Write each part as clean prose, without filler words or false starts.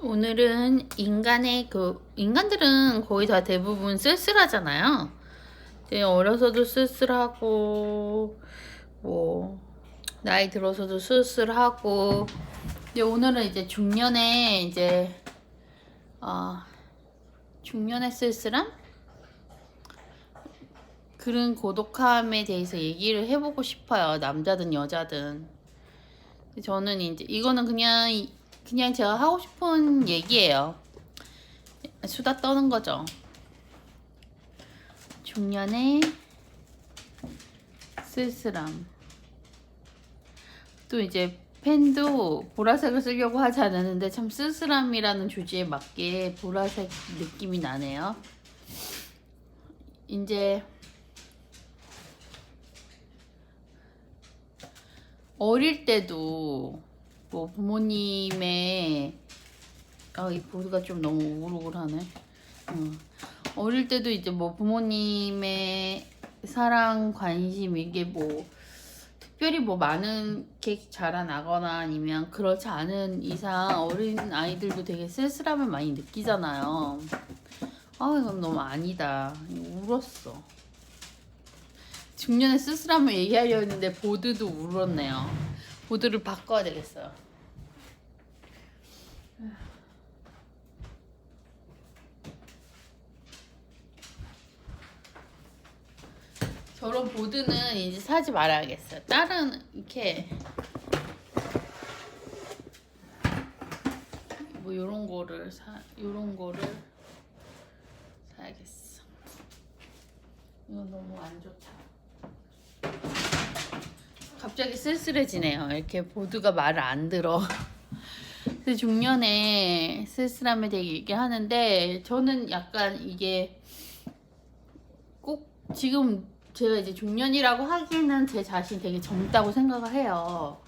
오늘은 인간들은 거의 다 대부분 쓸쓸하잖아요. 어려서도 쓸쓸하고 뭐 나이 들어서도 쓸쓸하고. 오늘은 이제 중년의 쓸쓸함, 그런 고독함에 대해서 얘기를 해보고 싶어요. 남자든 여자든. 저는 이제 이거는 그냥 제가 하고 싶은 얘기예요. 수다 떠는 거죠. 중년의 쓸쓸함. 또 이제 펜도 보라색을 쓰려고 하지 않았는데 참 쓸쓸함이라는 주제에 맞게 보라색 느낌이 나네요. 이제 어릴 때도 뭐 부모님의 이 보드가 좀 너무 우글우글하네. 어릴 때도 이제 뭐 부모님의 사랑, 관심, 이게 뭐 특별히 뭐 많은 게 자라나거나 아니면 그렇지 않은 이상 어린 아이들도 되게 쓸쓸함을 많이 느끼잖아요. 이건 너무 아니다. 울었어. 중년의 쓸쓸함을 얘기하려 했는데 보드도 울었네요. 보드를 바꿔야 되겠어요. 저런 보드는 이제 사지 말아야겠어요. 다른 이렇게 뭐 요런 거를 사야겠어. 이건 너무 안 좋다. 갑자기 쓸쓸해지네요. 이렇게 보드가 말을 안 들어. 근데 중년에 쓸쓸함에 대해 얘기하는데 저는 약간 이게 꼭 지금 제가 이제 중년이라고 하기에는 제 자신 되게 젊다고 생각을 해요.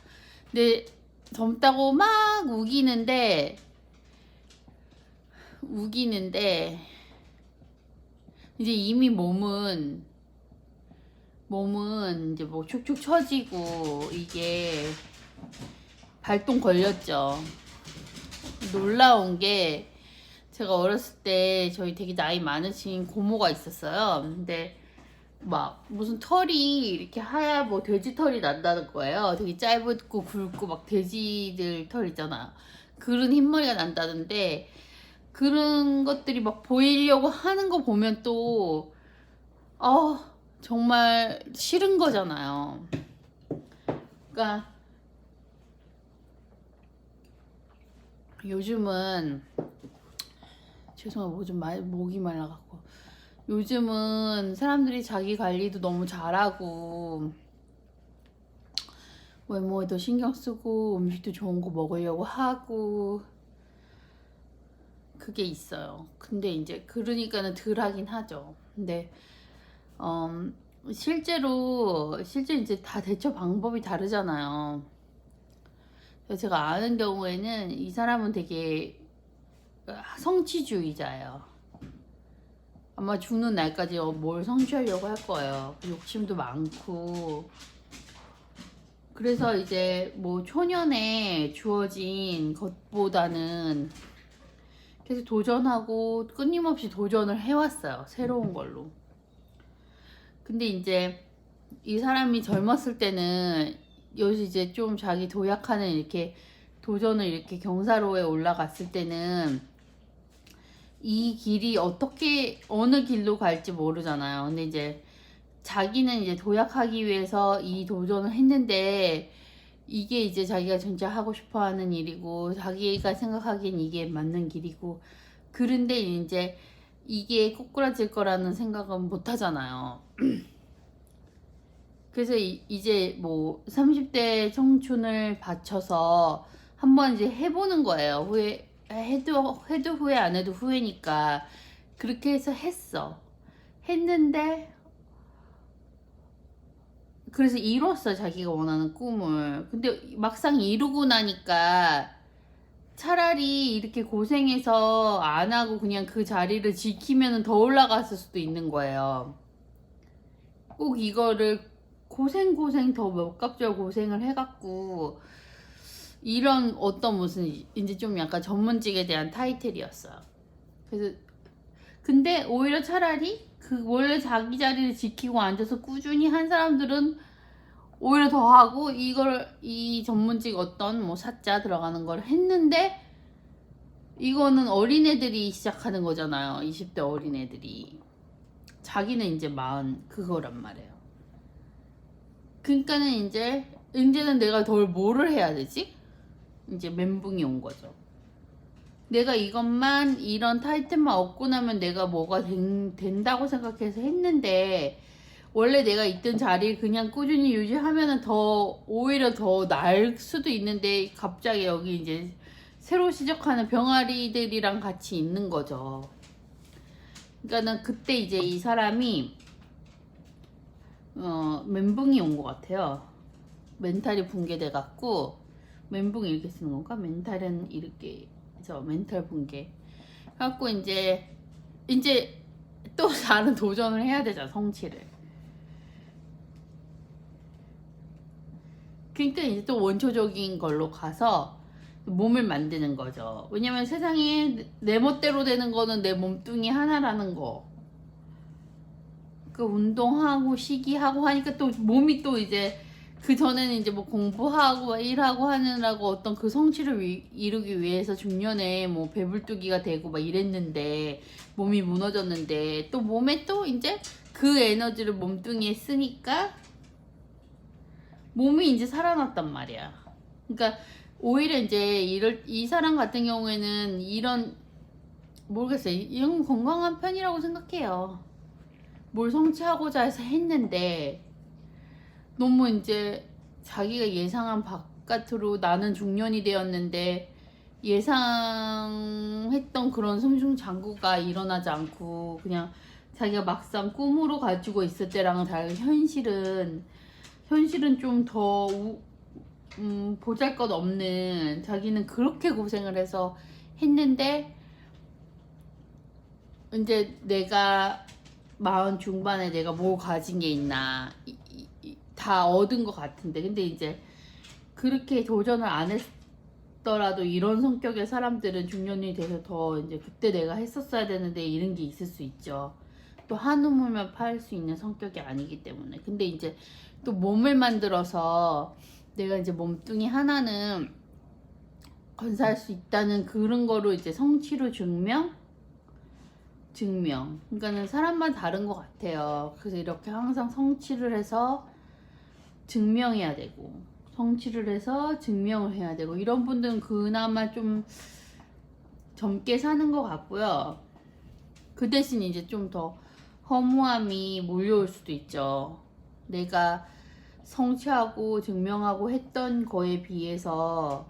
근데 젊다고 막 우기는데 이제 이미 몸은 이제 뭐 축축 처지고 이게 발동 걸렸죠. 놀라운 게 제가 어렸을 때 저희 되게 나이 많으신 고모가 있었어요. 근데 막 무슨 털이 이렇게 뭐 돼지 털이 난다는 거예요. 되게 짧고 굵고 막 돼지들 털 있잖아요. 그런 흰머리가 난다는데 그런 것들이 막 보이려고 하는 거 보면 또 정말 싫은 거잖아요. 그러니까 요즘은 죄송해요. 목이 말라갖고. 요즘은 사람들이 자기 관리도 너무 잘하고 외모에도 신경 쓰고 음식도 좋은 거 먹으려고 하고 그게 있어요. 근데 이제 그러니까는 덜 하긴 하죠. 근데 실제 이제 다 대처 방법이 다르잖아요. 제가 아는 경우에는 이 사람은 되게 성취주의자예요. 아마 죽는 날까지 뭘 성취하려고 할 거예요. 욕심도 많고. 그래서 이제 뭐 초년에 주어진 것보다는 계속 도전하고 끊임없이 도전을 해왔어요. 새로운 걸로. 근데 이제 이 사람이 젊었을 때는 여기서 이제 좀 자기 도약하는 이렇게 도전을 이렇게 경사로에 올라갔을 때는 이 길이 어느 길로 갈지 모르잖아요. 근데 이제 자기는 이제 도약하기 위해서 이 도전을 했는데 이게 이제 자기가 진짜 하고 싶어 하는 일이고 자기가 생각하기엔 이게 맞는 길이고 그런데 이제 이게 꼬꾸라질 거라는 생각은 못 하잖아요. 그래서 이제 뭐 30대 청춘을 바쳐서 한번 이제 해보는 거예요. 해도 후회 안 해도 후회니까 그렇게 해서 했는데 그래서 이뤘어. 자기가 원하는 꿈을. 근데 막상 이루고 나니까 차라리 이렇게 고생해서 안 하고 그냥 그 자리를 지키면 더 올라갔을 수도 있는 거예요. 꼭 이거를 고생 더 몇 갑절 고생을 해갖고 이런 어떤 무슨 이제 좀 약간 전문직에 대한 타이틀이었어요. 그래서 근데 오히려 차라리 그 원래 자기 자리를 지키고 앉아서 꾸준히 한 사람들은 오히려 더 하고 이걸 이 전문직 어떤 뭐 사자 들어가는 걸 했는데 이거는 어린애들이 시작하는 거잖아요. 20대 어린애들이. 자기는 이제 40 그거란 말이에요. 그러니까는 이제는 내가 덜 뭐를 해야 되지? 이제 멘붕이 온 거죠. 내가 이것만 이런 타이틀만 얻고 나면 내가 뭐가 된다고 생각해서 했는데 원래 내가 있던 자리를 그냥 꾸준히 유지하면은 더 오히려 더 나을 수도 있는데 갑자기 여기 이제 새로 시작하는 병아리들이랑 같이 있는 거죠. 그러니까는 그때 이제 이 사람이 멘붕이 온 것 같아요. 멘탈이 붕괴돼 갖고 멘붕 이렇게 쓰는 건가? 멘탈은 이렇게 멘탈 붕괴. 갖고 이제 또 다른 도전을 해야 되잖아, 성취를. 그러니까 이제 또 원초적인 걸로 가서 몸을 만드는 거죠. 왜냐면 세상에 내 멋대로 되는 거는 내 몸뚱이 하나라는 거. 그 운동하고 식이하고 하니까 또 몸이 또 이제 그 전에는 이제 뭐 공부하고 일하고 하느라고 어떤 그 성취를 이루기 위해서 중년에 뭐 배불뚝이가 되고 막 이랬는데 몸이 무너졌는데 또 몸에 또 이제 그 에너지를 몸뚱이에 쓰니까 몸이 이제 살아났단 말이야. 그러니까 오히려 이제 이 사람 같은 경우에는 모르겠어요. 이런 건강한 편이라고 생각해요. 뭘 성취하고자 해서 했는데 너무 이제 자기가 예상한 바깥으로 나는 중년이 되었는데 예상했던 그런 승승장구가 일어나지 않고 그냥 자기가 막상 꿈으로 가지고 있을 때랑은 다르게 현실은 좀 더 보잘것없는 자기는 그렇게 고생을 해서 했는데 이제 내가 40 중반에 내가 뭐 가진 게 있나 다 얻은 것 같은데 근데 이제 그렇게 도전을 안 했더라도 이런 성격의 사람들은 중년이 돼서 더 이제 그때 내가 했었어야 되는데 이런 게 있을 수 있죠. 또 한우물만 팔 수 있는 성격이 아니기 때문에. 근데 이제 또 몸을 만들어서 내가 이제 몸뚱이 하나는 건사할 수 있다는 그런 거로 이제 성취로 증명. 그러니까는 사람마다 다른 것 같아요. 그래서 이렇게 항상 성취를 해서 증명해야 되고, 성취를 해서 증명을 해야 되고, 이런 분들은 그나마 좀 젊게 사는 것 같고요. 그 대신 이제 좀 더 허무함이 몰려올 수도 있죠. 내가 성취하고 증명하고 했던 거에 비해서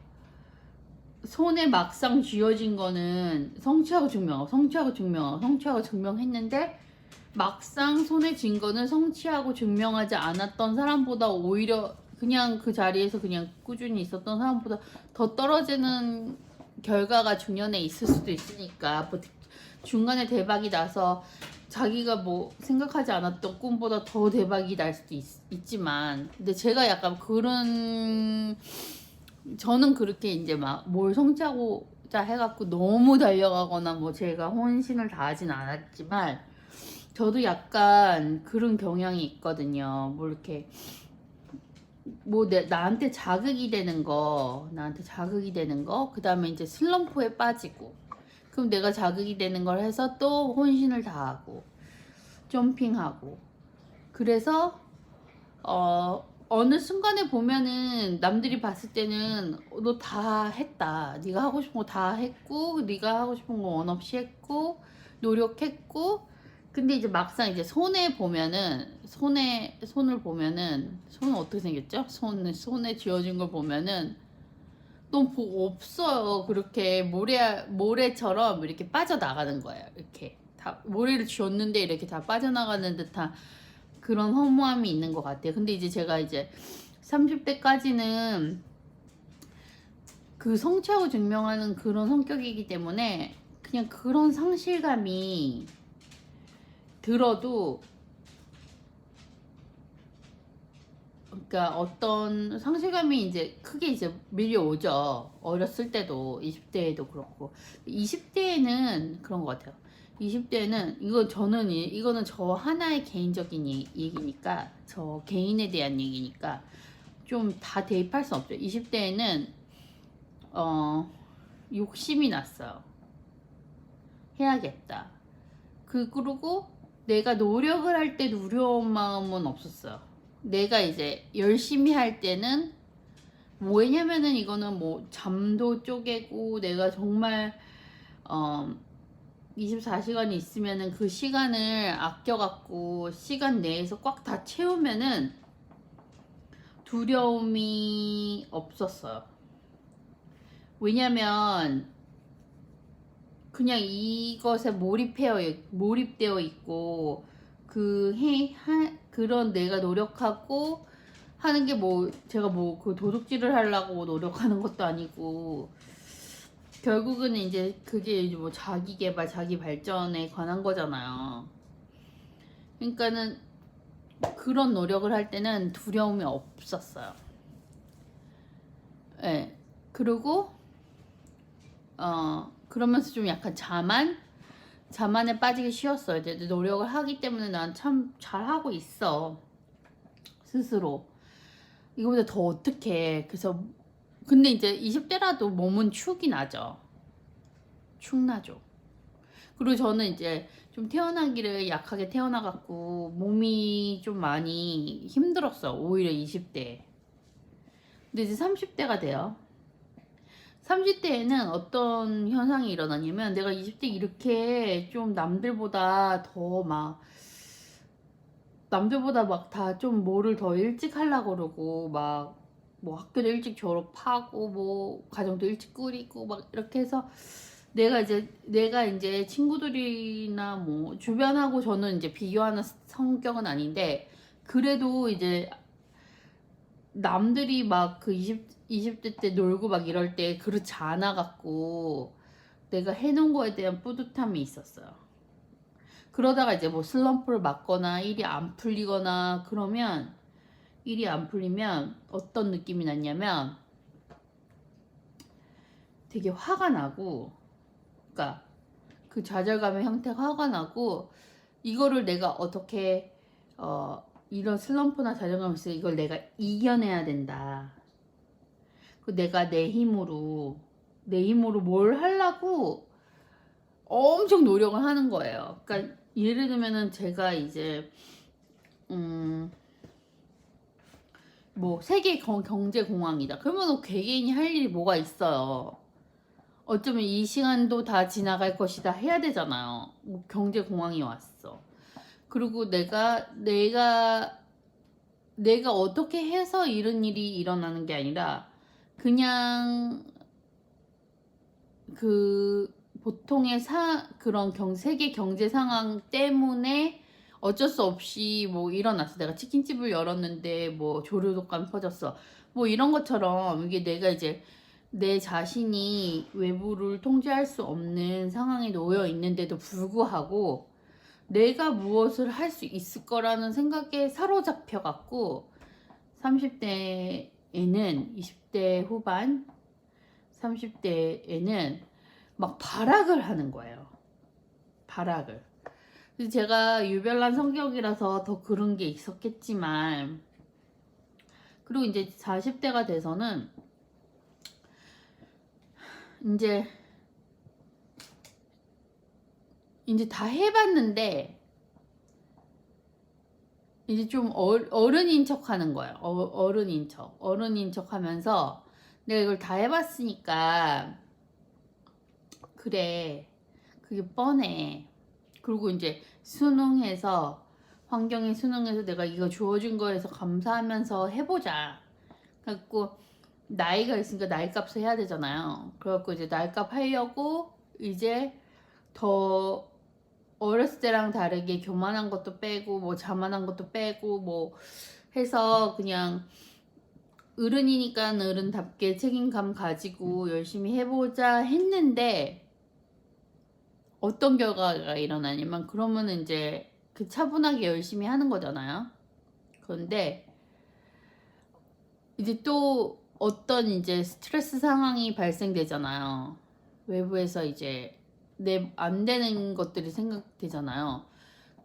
손에 막상 쥐어진 거는 성취하고 증명했는데 막상 손에 쥔 거는 성취하고 증명하지 않았던 사람보다 오히려 그냥 그 자리에서 그냥 꾸준히 있었던 사람보다 더 떨어지는 결과가 중년에 있을 수도 있으니까 뭐 중간에 대박이 나서 자기가 뭐 생각하지 않았던 꿈보다 더 대박이 날 수도 있지만 근데 제가 약간 저는 그렇게 이제 막 뭘 성취하고자 해갖고 너무 달려가거나 뭐 제가 혼신을 다하진 않았지만 저도 약간 그런 경향이 있거든요. 뭐 이렇게 뭐 나한테 자극이 되는 거, 그 다음에 이제 슬럼프에 빠지고 그럼 내가 자극이 되는 걸 해서 또 혼신을 다하고 점핑하고 그래서 어느 순간에 보면은 남들이 봤을 때는 너 다 했다. 네가 하고 싶은 거 다 했고 네가 하고 싶은 거 원 없이 했고 노력했고 근데 이제 막상 이제 손을 보면은 손을 보면은 손은 어떻게 생겼죠? 손에 쥐어진 걸 보면은 너무 없어요. 그렇게 모래처럼 이렇게 빠져나가는 거예요. 이렇게 다 모래를 쥐었는데 이렇게 다 빠져나가는 듯한 그런 허무함이 있는 것 같아요. 근데 이제 제가 이제 30대까지는 그 성취하고 증명하는 그런 성격이기 때문에 그냥 그런 상실감이 들어도 그러니까 어떤 상실감이 이제 크게 이제 밀려오죠. 어렸을 때도 20대에도 그렇고 20대에는 그런 것 같아요. 20대에는 이거는 저 하나의 개인적인 얘기니까 저 개인에 대한 얘기니까 좀 다 대입할 수 없죠. 20대에는 욕심이 났어요. 해야겠다. 그리고 내가 노력을 할 때 두려운 마음은 없었어요. 내가 이제 열심히 할 때는 뭐냐면은 이거는 뭐 잠도 쪼개고 내가 정말 24시간이 있으면은 그 시간을 아껴갖고 시간 내에서 꽉 다 채우면은 두려움이 없었어요. 왜냐면 그냥 이것에 몰입되어 있고 그런 내가 노력하고 하는 게 뭐 제가 뭐 그 도둑질을 하려고 노력하는 것도 아니고 결국은 이제 그게 이제 뭐 자기 개발, 자기 발전에 관한 거잖아요. 그러니까는 그런 노력을 할 때는 두려움이 없었어요. 예. 네. 그리고 그러면서 좀 약간 자만에 빠지기 쉬웠어요. 이제 노력을 하기 때문에 난 참 잘하고 있어. 스스로. 이거보다 더 어떡해. 그래서, 근데 이제 20대라도 몸은 축이 나죠. 축 나죠. 그리고 저는 이제 좀 태어나기를 약하게 태어나갖고 몸이 좀 많이 힘들었어. 오히려 20대. 근데 이제 30대가 돼요. 30대에는 어떤 현상이 일어나냐면 내가 20대 이렇게 좀 남들보다 막 다 좀 뭐를 더 일찍 하려고 그러고 막 뭐 학교도 일찍 졸업하고 뭐 가정도 일찍 꾸리고 막 이렇게 해서 내가 이제 친구들이나 뭐 주변하고 저는 이제 비교하는 성격은 아닌데 그래도 이제 남들이 막 그 20대 때 놀고 막 이럴 때 그렇지 않아 갖고 내가 해놓은 거에 대한 뿌듯함이 있었어요. 그러다가 이제 뭐 슬럼프를 맞거나 일이 안 풀리면 어떤 느낌이 났냐면 되게 화가 나고, 그러니까 그 좌절감의 형태가 화가 나고 이거를 내가 어떻게 이런 슬럼프나 좌절감이 있어 이걸 내가 이겨내야 된다. 내가 내 힘으로 뭘 하려고 엄청 노력을 하는 거예요. 그러니까 예를 들면은 제가 이제 뭐 세계 경제 공황이다. 그러면 개개인이 할 일이 뭐가 있어요. 어쩌면 이 시간도 다 지나갈 것이다 해야 되잖아요. 뭐 경제 공황이 왔어. 그리고 내가 어떻게 해서 이런 일이 일어나는 게 아니라 그냥 그 보통의 그런 세계 경제 상황 때문에 어쩔 수 없이 뭐 일어났어. 내가 치킨집을 열었는데 뭐 조류독감 퍼졌어. 뭐 이런 것처럼 이게 내가 이제 내 자신이 외부를 통제할 수 없는 상황에 놓여 있는데도 불구하고 내가 무엇을 할 수 있을 거라는 생각에 사로잡혀 갖고 30대에는 20대 후반 30대에는 막 발악을 하는 거예요. 발악을. 그래서 제가 유별난 성격이라서 더 그런 게 있었겠지만, 그리고 이제 40대가 돼서는 이제 다 해봤는데 이제 좀 어른인 척 하는 거예요. 어른인 척 하면서 내가 이걸 다 해봤으니까 그래, 그게 뻔해. 그리고 이제 환경에 수능해서 내가 이거 주어진 거에서 감사하면서 해보자. 그래갖고 나이가 있으니까 나이값을 해야 되잖아요. 그래갖고 이제 나이값 하려고 이제 더 어렸을 때랑 다르게 교만한 것도 빼고 뭐 자만한 것도 빼고 뭐 해서 그냥 어른이니까 어른답게 책임감 가지고 열심히 해보자 했는데 어떤 결과가 일어나냐면 그러면은 이제 그 차분하게 열심히 하는 거잖아요. 그런데 이제 또 어떤 이제 스트레스 상황이 발생되잖아요. 외부에서 이제 내 안 되는 것들이 생각되잖아요.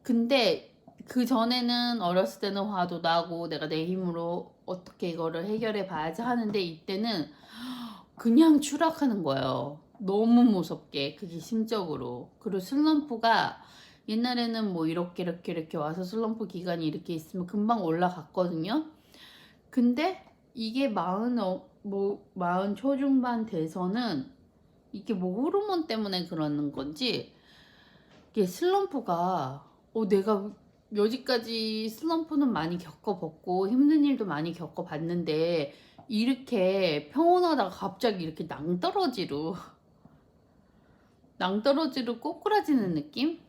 근데 그 전에는 어렸을 때는 화도 나고 내가 내 힘으로 어떻게 이거를 해결해 봐야지 하는데 이때는 그냥 추락하는 거예요. 너무 무섭게 그게 심적으로. 그리고 슬럼프가 옛날에는 뭐 이렇게 와서 슬럼프 기간이 이렇게 있으면 금방 올라갔거든요. 근데 이게 마흔 초중반 돼서는 이게 뭐 호르몬 때문에 그러는 건지 이게 슬럼프가 내가 여지까지 슬럼프는 많이 겪어봤고 힘든 일도 많이 겪어봤는데 이렇게 평온하다가 갑자기 이렇게 낭떠러지로 꼬꾸라지는 느낌?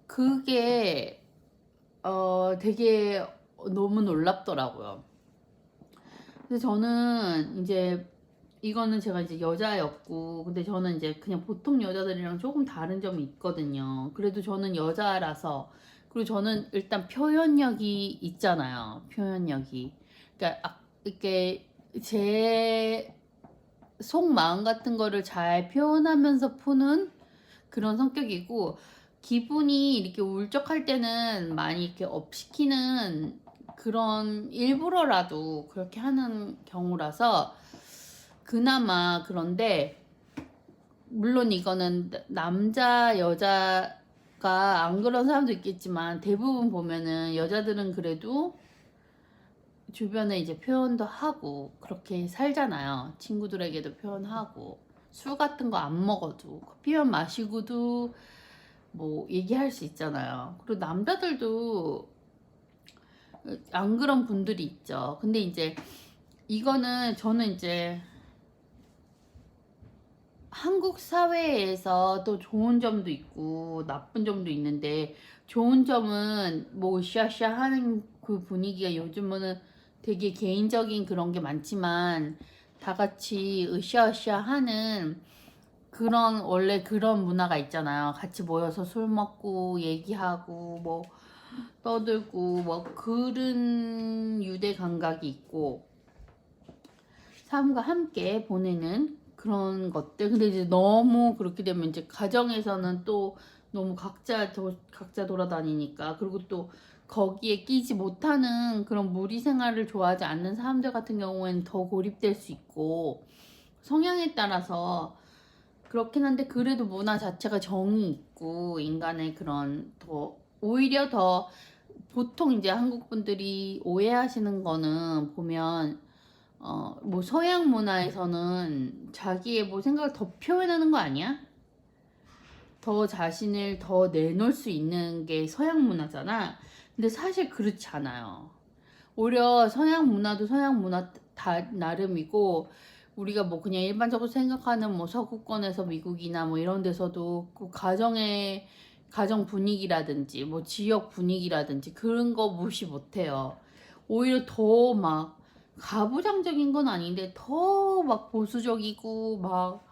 그게 되게 너무 놀랍더라고요. 그래서 저는 이제 이거는 제가 이제 여자였고 근데 저는 이제 그냥 보통 여자들이랑 조금 다른 점이 있거든요. 그래도 저는 여자라서 그리고 저는 일단 표현력이 있잖아요. 표현력이. 그러니까 이렇게 제 속마음 같은 거를 잘 표현하면서 푸는 그런 성격이고 기분이 이렇게 울적할 때는 많이 이렇게 업시키는 그런 일부러라도 그렇게 하는 경우라서 그나마 그런데 물론 이거는 남자 여자가 안 그런 사람도 있겠지만 대부분 보면은 여자들은 그래도 주변에 이제 표현도 하고 그렇게 살잖아요. 친구들에게도 표현하고 술 같은 거 안 먹어도 커피만 마시고도 뭐 얘기할 수 있잖아요. 그리고 남자들도 안 그런 분들이 있죠. 근데 이제 이거는 저는 이제 한국 사회에서 또 좋은 점도 있고 나쁜 점도 있는데 좋은 점은 뭐 으쌰으쌰 하는 그 분위기가 요즘은 되게 개인적인 그런 게 많지만 다 같이 으쌰으쌰 하는 그런 원래 그런 문화가 있잖아요. 같이 모여서 술 먹고 얘기하고 뭐 떠들고 뭐 그런 유대 감각이 있고 삶과 함께 보내는 그런 것들. 근데 이제 너무 그렇게 되면 이제 가정에서는 또 너무 각자 돌아다니니까 그리고 또 거기에 끼지 못하는 그런 무리 생활을 좋아하지 않는 사람들 같은 경우에는 더 고립될 수 있고 성향에 따라서 그렇긴 한데 그래도 문화 자체가 정이 있고 인간의 그런 더 오히려 더 보통 이제 한국 분들이 오해하시는 거는 보면 뭐 서양 문화에서는 자기의 뭐 생각을 더 표현하는 거 아니야? 더 자신을 더 내놓을 수 있는 게 서양 문화잖아. 근데 사실 그렇지 않아요. 오히려 서양 문화도 서양 문화 다 나름이고 우리가 뭐 그냥 일반적으로 생각하는 뭐 서구권에서 미국이나 뭐 이런 데서도 그 가정 분위기라든지 뭐 지역 분위기라든지 그런 거 무시 못해요. 오히려 더 막 가부장적인 건 아닌데 더 막 보수적이고 막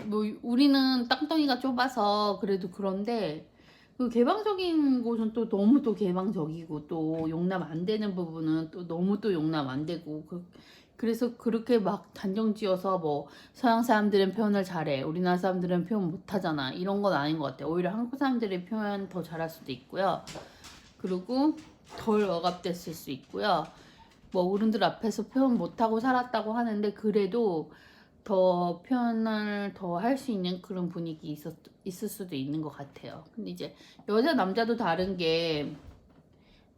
뭐 우리는 땅덩이가 좁아서 그래도 그런데 그 개방적인 곳은 또 너무 또 개방적이고 또 용납 안 되는 부분은 또 너무 또 용납 안 되고 그래서 그렇게 막 단정지어서 뭐 서양 사람들은 표현을 잘해 우리나라 사람들은 표현 못하잖아 이런 건 아닌 것 같아요. 오히려 한국 사람들이 표현 더 잘할 수도 있고요. 그리고 덜 억압됐을 수 있고요. 뭐 어른들 앞에서 표현 못하고 살았다고 하는데 그래도 더 표현을 더 할 수 있는 그런 분위기 있을 수도 있는 것 같아요. 근데 이제 여자 남자도 다른 게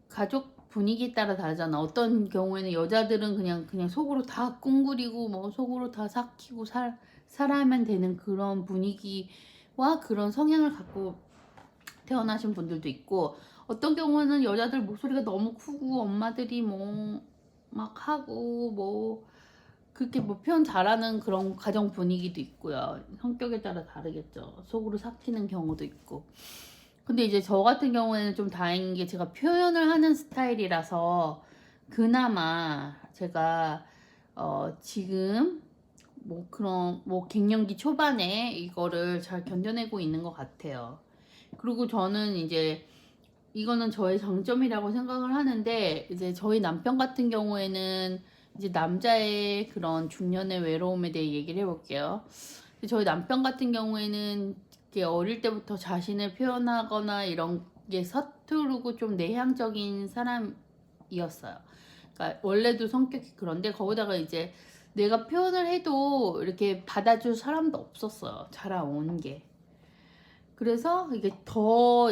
가족 분위기에 따라 다르잖아. 어떤 경우에는 여자들은 그냥 속으로 다 꿍그리고 뭐 속으로 다 삭히고 살아야만 되는 그런 분위기와 그런 성향을 갖고 태어나신 분들도 있고 어떤 경우는 여자들 목소리가 너무 크고 엄마들이 뭐 막 하고 뭐 그렇게 뭐 표현 잘하는 그런 가정 분위기도 있고요. 성격에 따라 다르겠죠. 속으로 삭히는 경우도 있고. 근데 이제 저 같은 경우에는 좀 다행인 게 제가 표현을 하는 스타일이라서 그나마 제가 지금 뭐 그런 뭐 갱년기 초반에 이거를 잘 견뎌내고 있는 것 같아요. 그리고 저는 이제 이거는 저의 장점이라고 생각을 하는데, 이제 저희 남편 같은 경우에는 이제 남자의 그런 중년의 외로움에 대해 얘기를 해볼게요. 저희 남편 같은 경우에는 이렇게 어릴 때부터 자신을 표현하거나 이런 게 서투르고 좀 내향적인 사람이었어요. 그러니까 원래도 성격이 그런데 거기다가 이제 내가 표현을 해도 이렇게 받아줄 사람도 없었어요. 자라온 게. 그래서 이게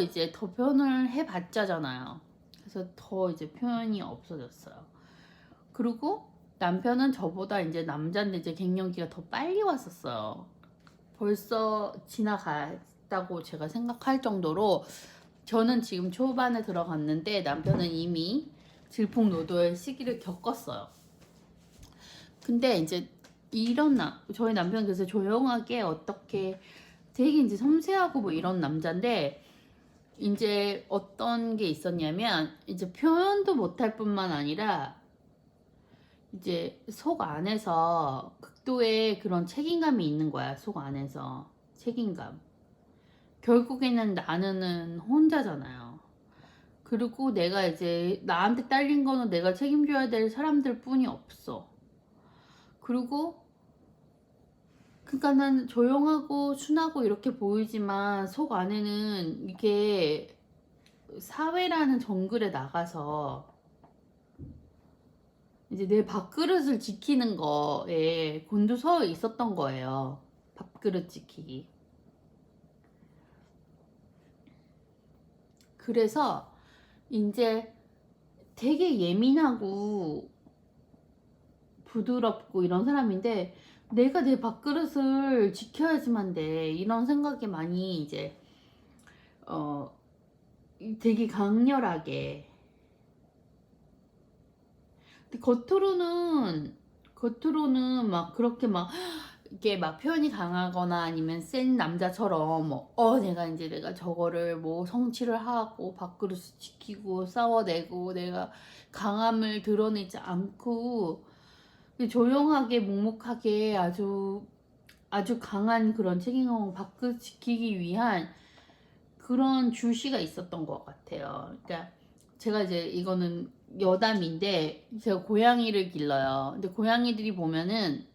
이제 더 표현을 해봤자잖아요. 그래서 더 이제 표현이 없어졌어요. 그리고 남편은 저보다 이제 남자인데 이제 갱년기가 더 빨리 왔었어요. 벌써 지나갔다고 제가 생각할 정도로 저는 지금 초반에 들어갔는데 남편은 이미 질풍노도의 시기를 겪었어요. 근데 이제 저희 남편 그래서 조용하게 어떻게 되게 이제 섬세하고 뭐 이런 남자인데 이제 어떤 게 있었냐면 이제 표현도 못할 뿐만 아니라 이제 속 안에서 극도의 그런 책임감이 있는 거야. 속 안에서 책임감. 결국에는 나는 혼자잖아요. 그리고 내가 이제 나한테 딸린 거는 내가 책임져야 될 사람들 뿐이 없어. 그리고 그러니까는 조용하고 순하고 이렇게 보이지만 속 안에는 이게 사회라는 정글에 나가서 이제 내 밥그릇을 지키는 거에 곤두서 있었던 거예요. 밥그릇 지키기. 그래서 이제 되게 예민하고 부드럽고 이런 사람인데 내가 내 밥그릇을 지켜야지만 돼. 이런 생각이 많이 이제 어 되게 강렬하게. 근데 겉으로는 막 그렇게 막 이게 막 표현이 강하거나 아니면 센 남자처럼 내가 저거를 뭐 성취를 하고 밥그릇을 지키고 싸워내고 내가 강함을 드러내지 않고 조용하게 묵묵하게 아주 강한 그런 책임감을 밥그릇 지키기 위한 그런 주시가 있었던 것 같아요. 그러니까 제가 이제 이거는 여담인데 제가 고양이를 길러요. 근데 고양이들이 보면은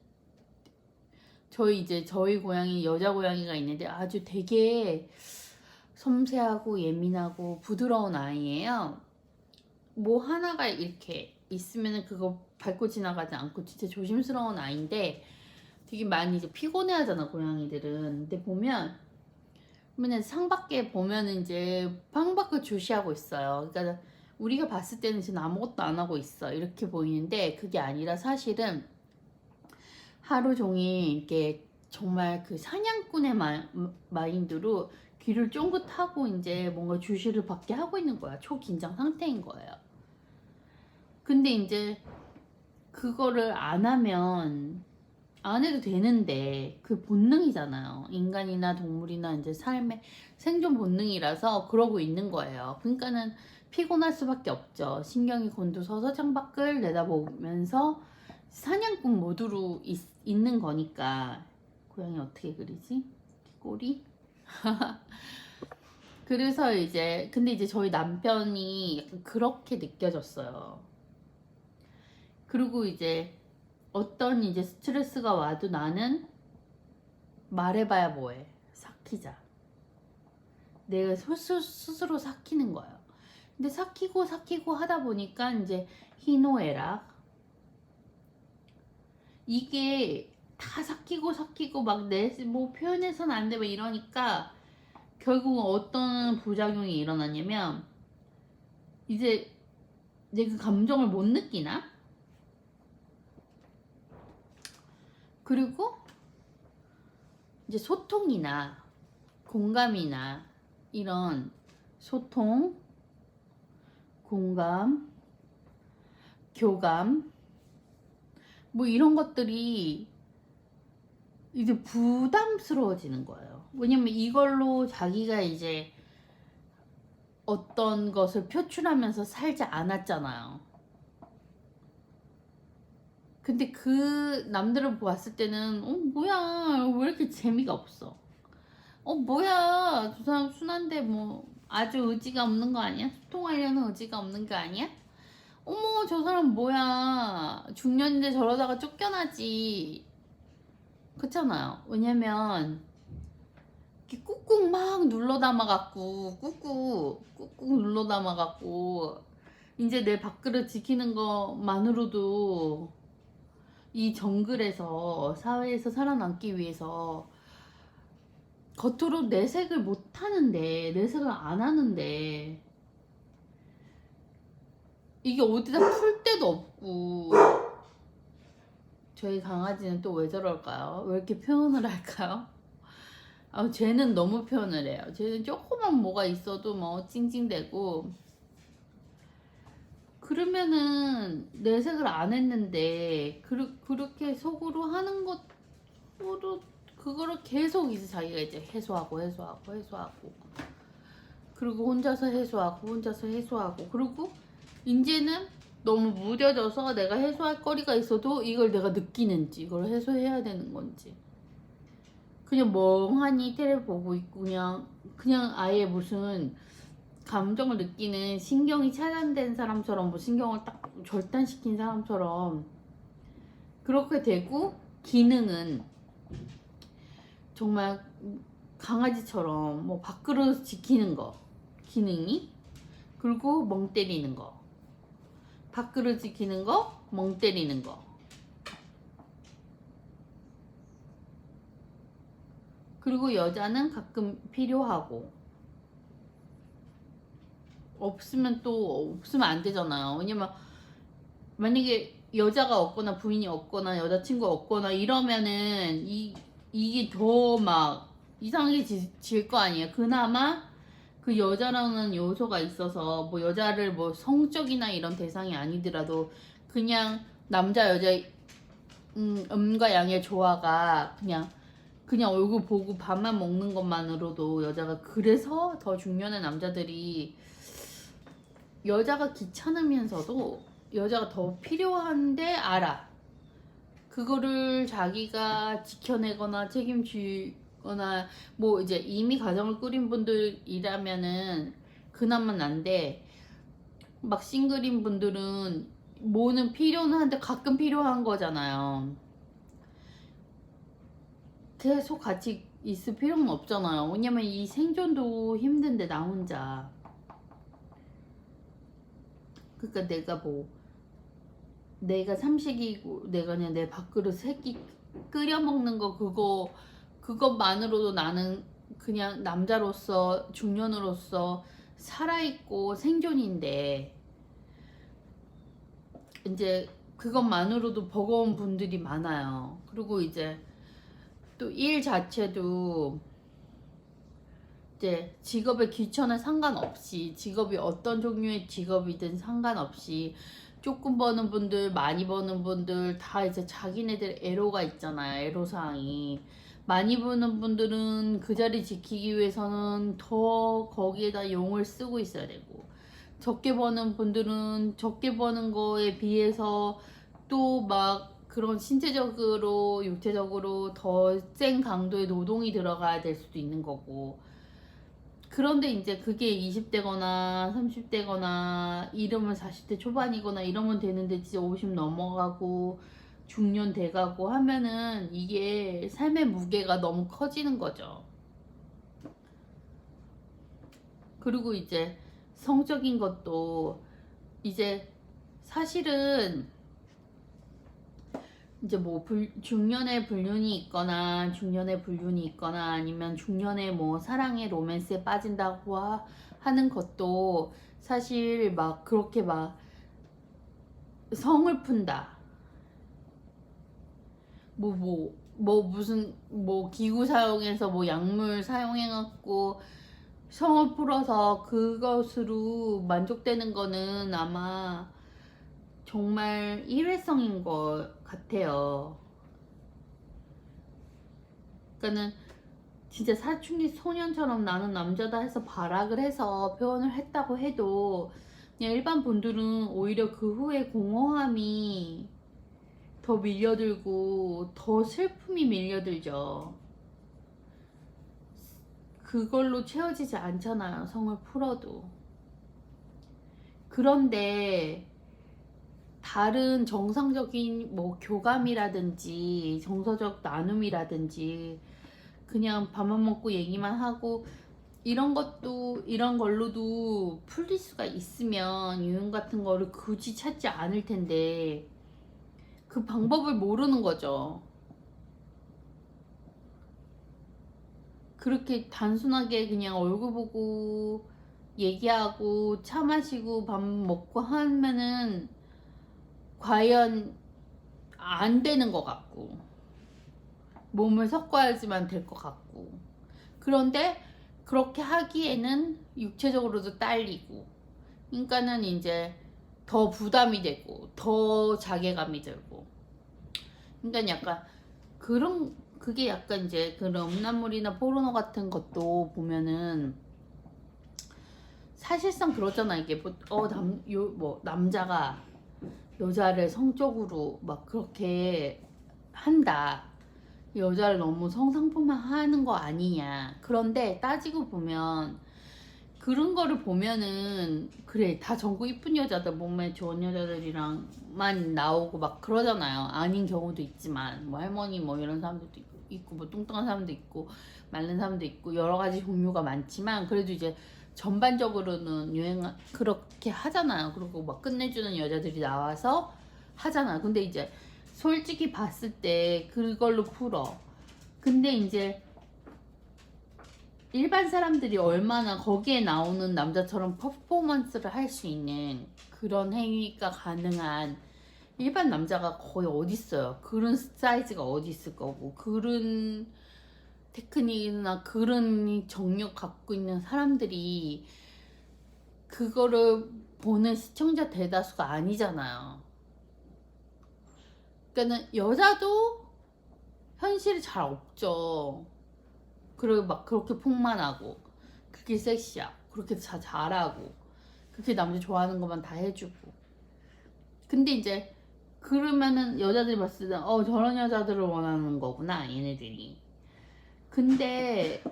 저희 고양이 여자 고양이가 있는데 아주 되게 섬세하고 예민하고 부드러운 아이예요. 뭐 하나가 이렇게 있으면은 그거 밟고 지나가지 않고 진짜 조심스러운 아이인데 되게 많이 이제 피곤해하잖아 고양이들은. 근데 보면 상밖에 보면은 이제 창밖을 주시하고 있어요. 그러니까 우리가 봤을 때는 지금 아무것도 안 하고 있어 이렇게 보이는데 그게 아니라 사실은 하루 종일 이렇게 정말 그 사냥꾼의 마인드로 귀를 쫑긋하고 이제 뭔가 주시를 받게 하고 있는 거야. 초긴장 상태인 거예요. 근데 이제 그거를 안 하면 안 해도 되는데 그 본능이잖아요. 인간이나 동물이나 이제 삶의 생존 본능이라서 그러고 있는 거예요. 그러니까는 피곤할 수밖에 없죠. 신경이 곤두서서 창밖을 내다보면서 사냥꾼 모드로 있는 거니까. 고양이 어떻게 그리지? 꼬리? 그래서 근데 이제 저희 남편이 약간 그렇게 느껴졌어요. 그리고 이제 어떤 이제 스트레스가 와도 나는 말해봐야 뭐해. 삭히자. 내가 스스로 삭히는 거예요. 근데 삭히고 하다 보니까 이제 희노애락. 이게 다 삭히고 막 뭐 표현해서는 안 돼 막 이러니까 결국은 어떤 부작용이 일어나냐면 이제 내 그 감정을 못 느끼나? 그리고 이제 소통이나 공감이나 이런 소통, 공감, 교감 뭐 이런 것들이 이제 부담스러워지는 거예요. 왜냐면 이걸로 자기가 이제 어떤 것을 표출하면서 살지 않았잖아요. 근데 그 남들을 보았을 때는 뭐야 왜 이렇게 재미가 없어. 뭐야 저 사람 순한데 뭐 아주 의지가 없는 거 아니야? 소통하려는 의지가 없는 거 아니야? 어머 저 사람 뭐야 중년인데 저러다가 쫓겨나지. 그렇잖아요. 왜냐면 이렇게 꾹꾹 막 눌러 담아갖고 꾹꾹 눌러 담아갖고 이제 내 밥그릇 지키는 것만으로도 이 정글에서 사회에서 살아남기 위해서 겉으로 내색을 못 하는데 내색을 안 하는데 이게 어디다 풀 데도 없고. 저희 강아지는 또 왜 저럴까요? 왜 이렇게 표현을 할까요? 아, 쟤는 너무 표현을 해요. 쟤는 조그만 뭐가 있어도 뭐 찡찡대고. 그러면은 내색을 안 했는데 그렇게 속으로 하는 것으로 그거를 계속 이제 자기가 이제 해소하고 그리고 혼자서 해소하고 그리고 이제는 너무 무뎌져서 내가 해소할 거리가 있어도 이걸 내가 느끼는지 이걸 해소해야 되는 건지 그냥 멍하니 텔레 보고 있고 그냥 아예 무슨 감정을 느끼는 신경이 차단된 사람처럼 뭐 신경을 딱 절단시킨 사람처럼 그렇게 되고 기능은 정말 강아지처럼 뭐 밥그릇 지키는 거 기능이 그리고 멍 때리는 거 밥그릇 지키는 거 멍 때리는 거 그리고 여자는 가끔 필요하고 없으면 안 되잖아요. 왜냐면 만약에 여자가 없거나 부인이 없거나 여자친구가 없거나 이러면은 이게 더 막 이상하게 질 거 아니에요. 그나마 그 여자라는 요소가 있어서 뭐 여자를 뭐 성적이나 이런 대상이 아니더라도 그냥 남자 여자 음과 양의 조화가 그냥 얼굴 보고 밥만 먹는 것만으로도 여자가 그래서 더 중년의 남자들이 여자가 귀찮으면서도 여자가 더 필요한데 알아. 그거를 자기가 지켜내거나 책임지거나 뭐 이제 이미 가정을 꾸린 분들이라면은 그나마 난데 막 싱글인 분들은 뭐는 필요는 한데 가끔 필요한 거잖아요. 계속 같이 있을 필요는 없잖아요. 왜냐면 이 생존도 힘든데 나 혼자. 그러니까 내가 삼식이고 내가 그냥 내 밥그릇 새끼 끓여 먹는 거 그것만으로도 나는 그냥 남자로서 중년으로서 살아있고 생존인데 이제 그것만으로도 버거운 분들이 많아요. 그리고 이제 또 일 자체도 이제 직업의 귀천에 상관없이 직업이 어떤 종류의 직업이든 상관없이 조금 버는 분들 많이 버는 분들 다 이제 자기네들 애로가 있잖아요. 애로사항이 많이 버는 분들은 그 자리 지키기 위해서는 더 거기에다 용을 쓰고 있어야 되고 적게 버는 분들은 적게 버는 거에 비해서 또 막 그런 신체적으로 육체적으로 더 센 강도의 노동이 들어가야 될 수도 있는 거고 그런데 이제 그게 20대거나 30대거나 이러면 40대 초반이거나 이러면 되는데 진짜 50 넘어가고 중년 돼가고 하면은 이게 삶의 무게가 너무 커지는 거죠. 그리고 이제 성적인 것도 이제 사실은 이제 뭐 중년의 불륜이 있거나 아니면 중년에 뭐 사랑의 로맨스에 빠진다고 하는 것도 사실 막 그렇게 막 성을 푼다 무슨 뭐 기구 사용해서 뭐 약물 사용해갖고 성을 풀어서 그것으로 만족되는 거는 아마 정말 일회성인 것 같아요. 그러니까는 진짜 사춘기 소년처럼 나는 남자다 해서 발악을 해서 표현을 했다고 해도 그냥 일반 분들은 오히려 그 후에 공허함이 더 밀려들고 더 슬픔이 밀려들죠. 그걸로 채워지지 않잖아요. 성을 풀어도. 그런데 다른 정상적인 뭐 교감이라든지 정서적 나눔이라든지 그냥 밥만 먹고 얘기만 하고 이런 걸로도 풀릴 수가 있으면 유형 같은 거를 굳이 찾지 않을 텐데 그 방법을 모르는 거죠. 그렇게 단순하게 그냥 얼굴 보고 얘기하고 차 마시고 밥 먹고 하면은 과연 안 되는 것 같고 몸을 섞어야지만 될 것 같고 그런데 그렇게 하기에는 육체적으로도 딸리고 그러니까는 이제 더 부담이 되고 더 자괴감이 들고 그러니까 약간 그게 약간 이제 그런 음란물이나 포르노 같은 것도 보면은 사실상 그러잖아. 이게 뭐 남자가 여자를 성적으로 막 그렇게 한다. 여자를 너무 성상품화 하는 거 아니냐. 그런데 따지고 보면 그런 거를 보면은 그래 다 전국 이쁜 여자들 몸매 좋은 여자들이랑만 나오고 막 그러잖아요. 아닌 경우도 있지만 뭐 할머니 뭐 이런 사람들도 있고 뭐 뚱뚱한 사람도 있고 마른 사람도 있고 여러 가지 종류가 많지만 그래도 이제 전반적으로는 그렇게 하잖아요. 그리고 막 끝내주는 여자들이 나와서 하잖아요. 근데 이제 솔직히 봤을 때 그걸로 풀어. 근데 이제 일반 사람들이 얼마나 거기에 나오는 남자처럼 퍼포먼스를 할 수 있는 그런 행위가 가능한 일반 남자가 거의 어디 있어요. 그런 사이즈가 어디 있을 거고 그런 테크닉이나 그런 정력 갖고 있는 사람들이 그거를 보는 시청자 대다수가 아니잖아요. 그러니까는 여자도 현실이 잘 없죠. 그리고 막 그렇게 풍만하고 그게 섹시야. 그렇게 잘하고 그렇게 남자 좋아하는 것만 다 해주고. 근데 이제 그러면은 여자들이 봤을 때 저런 여자들을 원하는 거구나 얘네들이. 근데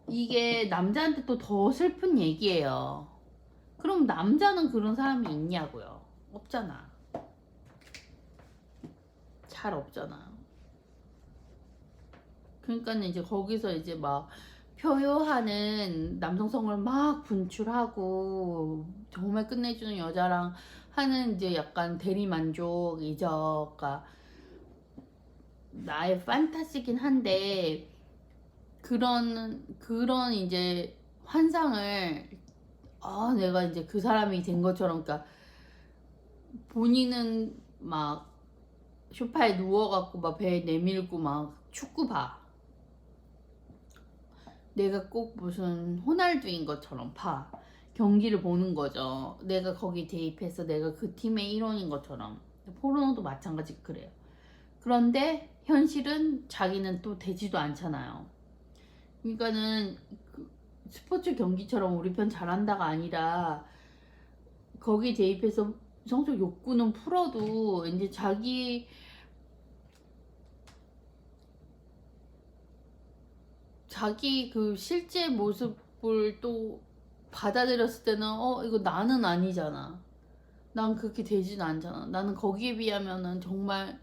이게 남자한테 또 더 슬픈 얘기예요. 그럼 남자는 그런 사람이 있냐고요? 없잖아. 잘 없잖아. 그러니까 이제 거기서 이제 막 표효하는 남성성을 막 분출하고 정말 끝내주는 여자랑 하는 이제 약간 대리만족이죠. 그러니까 나의 판타지긴 한데 그런 이제 환상을 내가 이제 그 사람이 된 것처럼 그러니까 본인은 막 소파에 누워갖고 막 배 내밀고 막 축구 봐. 내가 꼭 무슨 호날두인 것처럼 봐. 경기를 보는 거죠. 내가 거기 대입해서 내가 그 팀의 일원인 것처럼. 포르노도 마찬가지 그래요. 그런데 현실은 자기는 또 되지도 않잖아요. 그러니까는 그 스포츠 경기처럼 우리 편 잘한다가 아니라 거기 대입해서 성적 욕구는 풀어도 이제 자기 그 실제 모습을 또 받아들였을 때는 이거 나는 아니잖아. 난 그렇게 되진 않잖아. 나는 거기에 비하면은 정말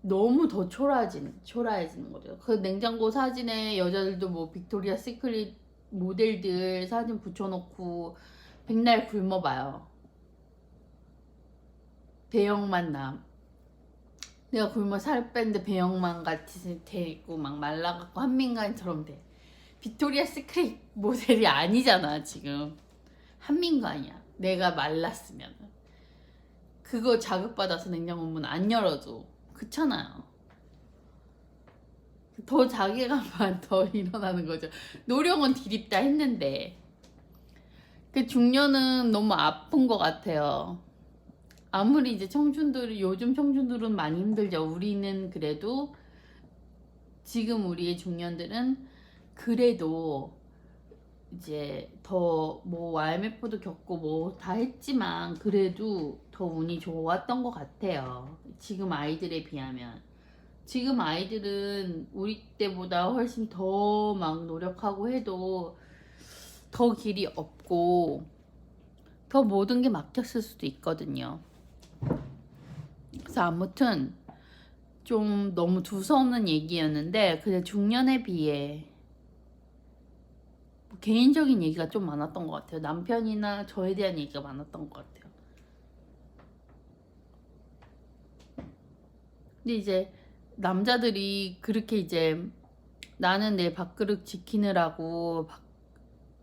너무 더 초라해지는 거죠. 그 냉장고 사진에 여자들도 뭐 빅토리아 시크릿 모델들 사진 붙여놓고 백날 굶어봐요. 배영만 남. 내가 굶어 살 뺐는데 배영만 같이 되고 막 말라갖고 한민간처럼 돼. 빅토리아 시크릿 모델이 아니잖아 지금. 한민간이야. 내가 말랐으면 그거 자극받아서 냉장고 문 안 열어줘. 그렇잖아요. 더 자괴감만 더 일어나는 거죠. 노력은 디립다 했는데 그 중년은 너무 아픈 것 같아요. 아무리 이제 요즘 청춘들은 많이 힘들죠. 우리는 그래도 지금 우리의 중년들은 그래도 이제 더 뭐 IMF도 겪고 뭐 다 했지만 그래도 더 운이 좋았던 것 같아요. 지금 아이들에 비하면. 지금 아이들은 우리 때보다 훨씬 더 막 노력하고 해도 더 길이 없고 더 모든 게 막혔을 수도 있거든요. 그래서 아무튼 좀 너무 두서없는 얘기였는데 그냥 중년에 비해 개인적인 얘기가 좀 많았던 것 같아요. 남편이나 저에 대한 얘기가 많았던 것 같아요. 근데 이제 남자들이 그렇게 이제 나는 내 밥그릇 지키느라고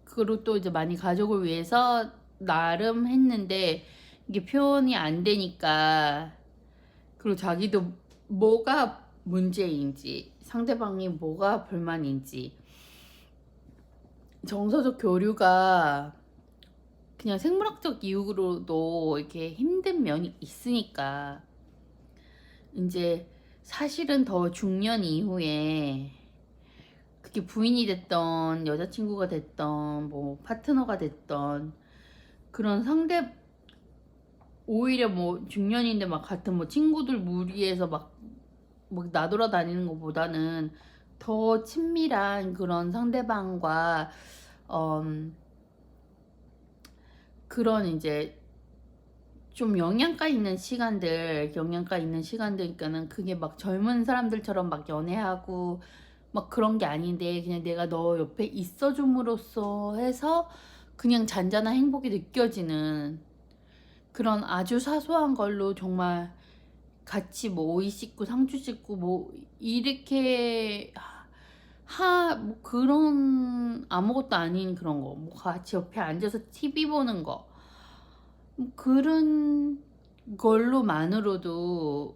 밖으로 또 이제 많이 가족을 위해서 나름 했는데 이게 표현이 안 되니까 그리고 자기도 뭐가 문제인지 상대방이 뭐가 불만인지 정서적 교류가 그냥 생물학적 이유로도 이렇게 힘든 면이 있으니까 이제 사실은 더 중년 이후에 그게 부인이 됐던 여자친구가 됐던 뭐 파트너가 됐던 그런 상대 오히려 뭐 중년인데 막 같은 뭐 친구들 무리해서 막 나돌아다니는 것보다는 더 친밀한 그런 상대방과 그런 이제 좀 영양가 있는 시간들니까는 그게 막 젊은 사람들처럼 막 연애하고 막 그런 게 아닌데 그냥 내가 너 옆에 있어줌으로써 해서 그냥 잔잔한 행복이 느껴지는 그런 아주 사소한 걸로 정말 같이 뭐 오이 씻고 상추 씻고 뭐 이렇게 뭐 그런 아무것도 아닌 그런 거 뭐 같이 옆에 앉아서 TV 보는 거 그런 걸로만으로도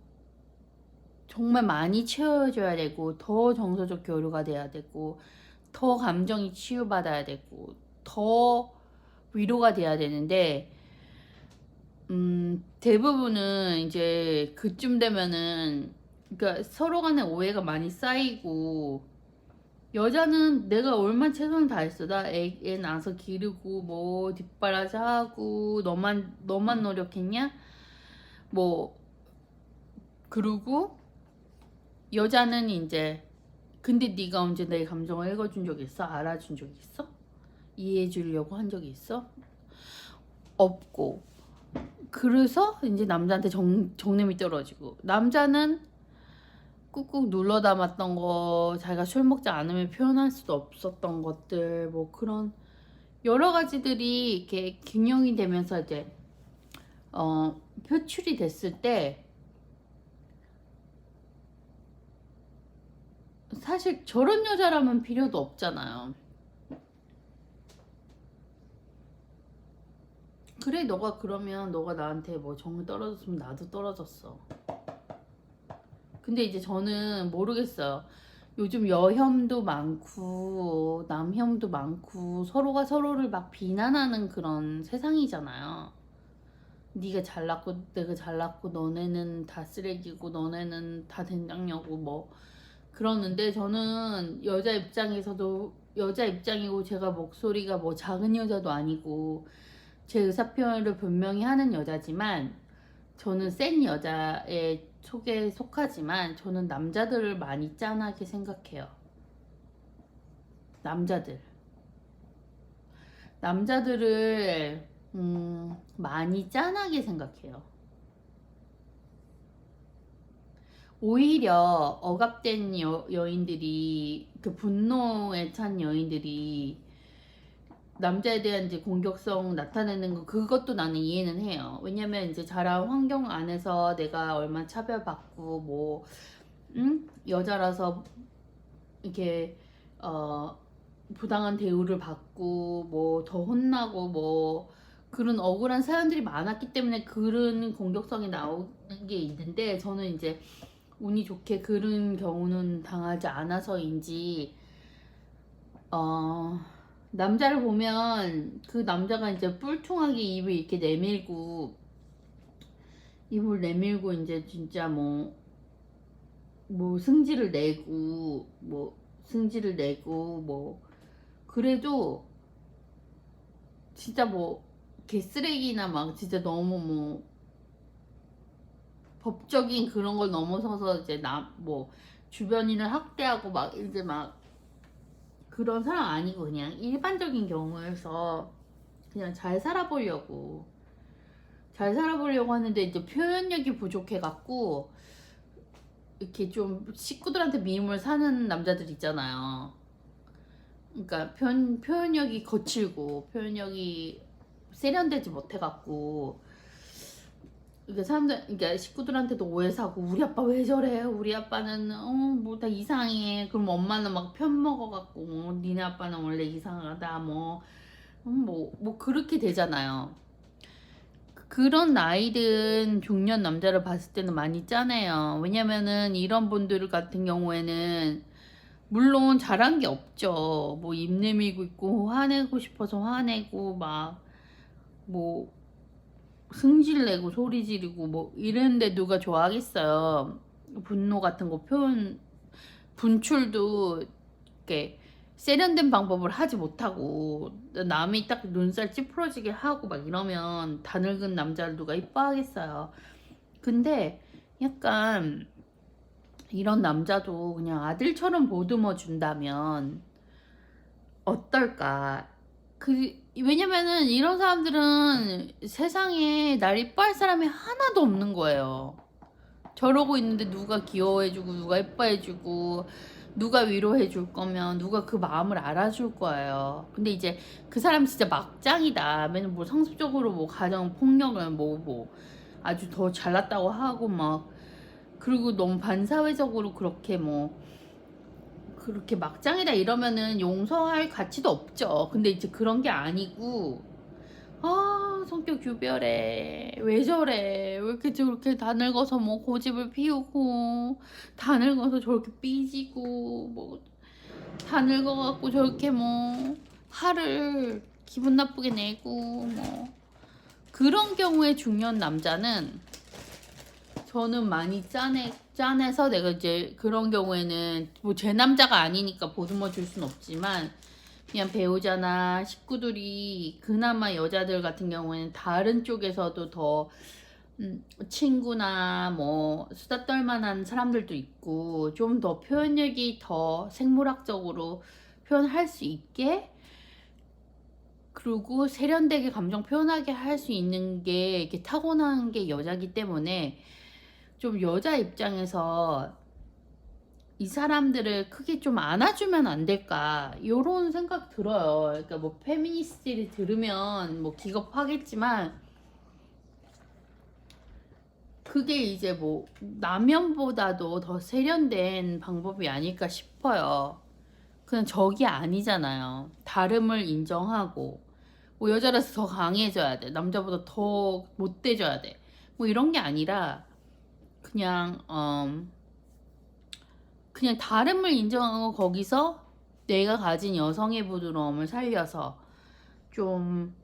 정말 많이 채워줘야 되고 더 정서적 교류가 돼야 되고 더 감정이 치유받아야 되고 더 위로가 돼야 되는데 대부분은 이제 그쯤 되면은 그러니까 서로 간에 오해가 많이 쌓이고 여자는 내가 얼마나 최선을 다했어 나 애 낳아서 기르고 뭐 뒷바라지 하고 너만 노력했냐 뭐 그러고 여자는 이제 근데 네가 언제 내 감정을 읽어준 적 있어? 알아준 적 있어? 이해해 주려고 한 적이 있어? 없고 그래서 이제 남자한테 정념이 떨어지고 남자는 꾹꾹 눌러 담았던 거 자기가 술 먹지 않으면 표현할 수도 없었던 것들 뭐 그런 여러 가지들이 이렇게 균형이 되면서 이제 표출이 됐을 때 사실 저런 여자라면 필요도 없잖아요. 그래 너가 그러면 너가 나한테 뭐 정이 떨어졌으면 나도 떨어졌어. 근데 이제 저는 모르겠어요. 요즘 여혐도 많고 남혐도 많고 서로가 서로를 막 비난하는 그런 세상이잖아요. 네가 잘났고 내가 잘났고 너네는 다 쓰레기고 너네는 다 된장녀고 뭐 그러는데 저는 여자 입장이고 제가 목소리가 뭐 작은 여자도 아니고 제 의사표현을 분명히 하는 여자지만 저는 센 여자의 속에 속하지만 저는 남자들을 많이 짠하게 생각해요. 남자들을 많이 짠하게 생각해요. 오히려 억압된 여인들이 그 분노에 찬 여인들이 남자에 대한 이제 공격성 나타내는 거 그것도 나는 이해는 해요. 왜냐면 이제 자란 환경 안에서 내가 얼마나 차별받고 뭐 여자라서 이렇게 부당한 대우를 받고 뭐 더 혼나고 뭐 그런 억울한 사연들이 많았기 때문에 그런 공격성이 나오는 게 있는데 저는 이제 운이 좋게 그런 경우는 당하지 않아서인지 어 남자를 보면 그 남자가 이제 뿔퉁하게 입을 내밀고 이제 진짜 뭐 승질을 내고 뭐 그래도 진짜 뭐 개쓰레기나 막 진짜 너무 뭐 법적인 그런 걸 넘어서서 이제 뭐 주변인을 학대하고 막 이제 막 그런 사람 아니고 그냥 일반적인 경우에서 그냥 잘 살아보려고 하는데 이제 표현력이 부족해갖고 이렇게 좀 식구들한테 미움을 사는 남자들 있잖아요. 그러니까 표현력이 거칠고 표현력이 세련되지 못해갖고 이게 그러니까 식구들한테도 오해 사고 우리 아빠 왜 저래? 우리 아빠는 뭐 다 이상해. 그럼 엄마는 막 편 먹어갖고 니네 아빠는 원래 이상하다 뭐 그렇게 되잖아요. 그런 나이든 중년 남자를 봤을 때는 많이 짠해요. 왜냐면은 이런 분들 같은 경우에는 물론 잘한 게 없죠. 뭐 입 내밀고 있고 화내고 싶어서 화내고 막 뭐 승질 내고 소리 지르고 뭐 이랬는데 누가 좋아하겠어요. 분노 같은 거 분출도 이렇게 세련된 방법을 하지 못하고 남이 딱 눈살 찌푸러지게 하고 막 이러면 다 늙은 남자를 누가 이뻐하겠어요. 근데 약간 이런 남자도 그냥 아들처럼 보듬어 준다면 어떨까? 왜냐면은 이런 사람들은 세상에 날 이뻐할 사람이 하나도 없는 거예요. 저러고 있는데 누가 귀여워해주고 누가 예뻐해주고 누가 위로해줄 거면 누가 그 마음을 알아줄 거예요. 근데 이제 그 사람 진짜 막장이다. 맨날 뭐 상습적으로 뭐 가정 폭력을 뭐 아주 더 잘났다고 하고 막 그리고 너무 반사회적으로 그렇게 막장이다 이러면은 용서할 가치도 없죠. 근데 이제 그런 게 아니고 성격 유별해. 왜 저래? 왜 이렇게 저렇게 다 늙어서 뭐 고집을 피우고, 다 늙어서 저렇게 삐지고, 뭐, 다 늙어갖고 저렇게 뭐, 화를 기분 나쁘게 내고, 뭐. 그런 경우에 중년 남자는 저는 많이 짠해서 내가 이제 그런 경우에는 뭐 제 남자가 아니니까 보듬어 줄 순 없지만, 그냥 배우자나 식구들이 그나마 여자들 같은 경우에는 다른 쪽에서도 더 친구나 뭐 수다 떨 만한 사람들도 있고 좀 더 표현력이 더 생물학적으로 표현할 수 있게 그리고 세련되게 감정 표현하게 할 수 있는 게 이렇게 타고난 게 여자기 때문에 좀 여자 입장에서 이 사람들을 크게 좀 안아주면 안 될까 요런 생각 들어요. 그러니까 뭐 페미니스트들이 들으면 뭐 기겁하겠지만 그게 이제 뭐 남편보다도 더 세련된 방법이 아닐까 싶어요. 그냥 적이 아니잖아요. 다름을 인정하고 뭐 여자라서 더 강해져야 돼. 남자보다 더 못돼져야 돼. 뭐 이런 게 아니라 그냥 그냥 다름을 인정하고 거기서 내가 가진 여성의 부드러움을 살려서 좀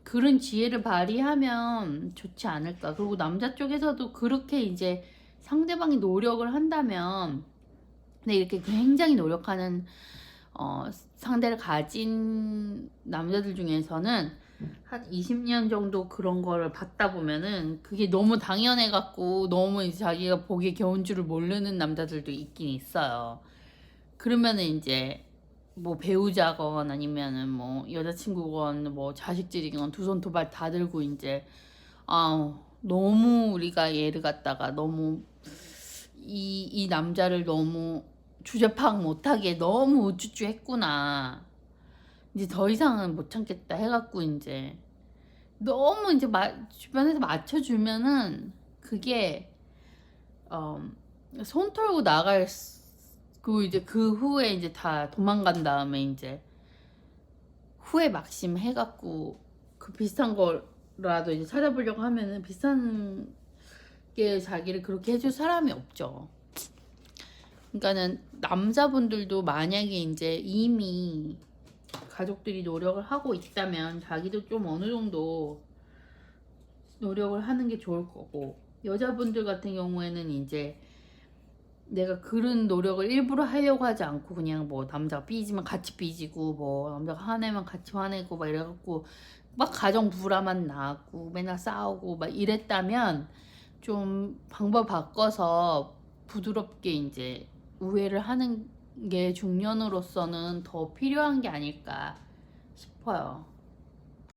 그런 지혜를 발휘하면 좋지 않을까. 그리고 남자 쪽에서도 그렇게 이제 상대방이 노력을 한다면 근데 이렇게 굉장히 노력하는 상대를 가진 남자들 중에서는 한 20년 정도 그런 거를 받다 보면은 그게 너무 당연해 갖고 너무 이제 자기가 보기에 겨운 줄을 모르는 남자들도 있긴 있어요. 그러면은 이제 뭐 배우자건 아니면은 뭐 여자친구건 뭐 자식들이건 두 손 두 발 다 들고 이제 너무 우리가 얘를 갖다가 너무 이 남자를 너무 주제 파악 못하게 너무 우쭈쭈 했구나. 이제 더 이상은 못 참겠다 해갖고 이제 너무 이제 주변에서 맞춰주면은 그게 손 털고 그리고 이제 그 후에 이제 다 도망간 다음에 이제 후에 막심 해갖고 그 비슷한 거라도 이제 찾아보려고 하면은 비슷한 게 자기를 그렇게 해줄 사람이 없죠. 그러니까는 남자분들도 만약에 이제 이미 가족들이 노력을 하고 있다면 자기도 좀 어느 정도 노력을 하는 게 좋을 거고 여자분들 같은 경우에는 이제 내가 그런 노력을 일부러 하려고 하지 않고 그냥 뭐 남자가 삐지면 같이 삐지고 뭐 남자가 화내면 같이 화내고 막 이래갖고 막 가정 불화만 나고 맨날 싸우고 막 이랬다면 좀 방법 바꿔서 부드럽게 이제 우회를 하는 게 중년으로서는 더 필요한 게 아닐까 싶어요.